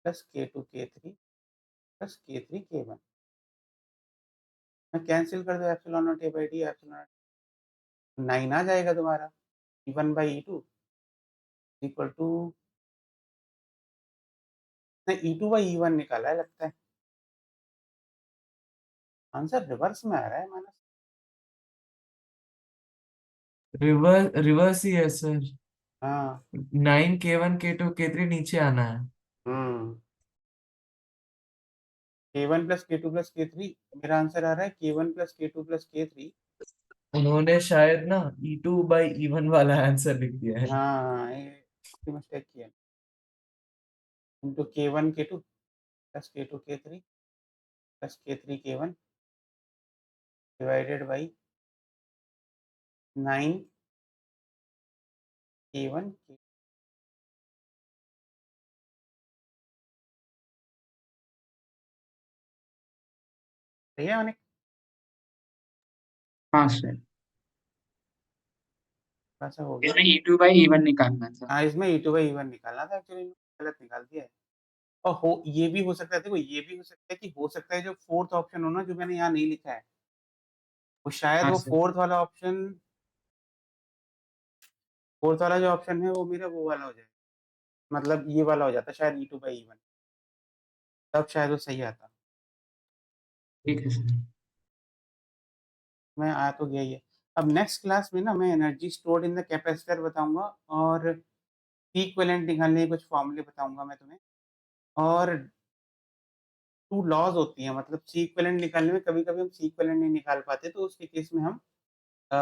plus K2 K3 plus K3 K1। मैं कैंसिल कर दो epsilon naught a by d, epsilon 9 आ जाएगा तुम्हारा E1 by E2 equal to E2 by E1 निकाला है लगता है। आंसर रिवर्स में आ रहा है मानस। रिवर्स रिवर्स ही है सर। हाँ 9 K1 K2 K3 नीचे आना है। हम्म, K1 plus K2 plus K3 मेरा आंसर आ रहा है K1 plus K2 plus K3। उन्होंने शायद ना E2/E1 वाला आंसर लिख दिया है। हाँ हाँ, ये मिस्टेक किया into K1 K2 plus K2 K3 plus K3 K1 divided by 9 K1 K। सही है मैंने हाँ सर। ऐसा हो गया। इसमें E2/E1 निकालना था। हाँ इसमें E2 बाई E1 निकालना था, एक्चुअली गलत निकाल दिया है। और हो ये भी हो सकता है, देखो ये भी हो सकता है कि हो सकता है जो फोर्थ ऑप्शन हो ना जो मैंने यहाँ नहीं लिखा है वो शायद हाँ वो सर। फोर्थ वाला जो ऑप्शन है वो मेरा वो वाला हो जाए, मतलब ये वाला हो जाता शायद E2 बाई E1, तब शायद वो सही आता। ठीक है सर। मैं आ तो गया ही है। अब नेक्स्ट क्लास में ना मैं energy stored in the capacitor बताऊंगा और इक्विवेलेंट निकालने के कुछ फॉर्मूले बताऊंगा मैं तुम्हें, और टू लॉज होती हैं, मतलब सी इक्विवेलेंट निकालने में कभी कभी हम सी इक्विवेलेंट नहीं निकाल पाते तो उसके केस में हम अ,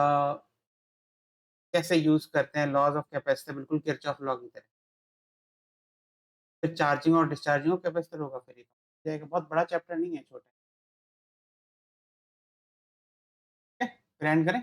कैसे यूज करते हैं लॉज ऑफ कैपेसिटर, बिल्कुल किरचॉफ लॉ की तरह। फिर चार्जिंग और डिस्चार्जिंग ऑफ कैपेसिटर होगा, फिर ये तो जाएगा। बहुत बड़ा चैप्टर नहीं है, छोटा है। ग्रैंड करें।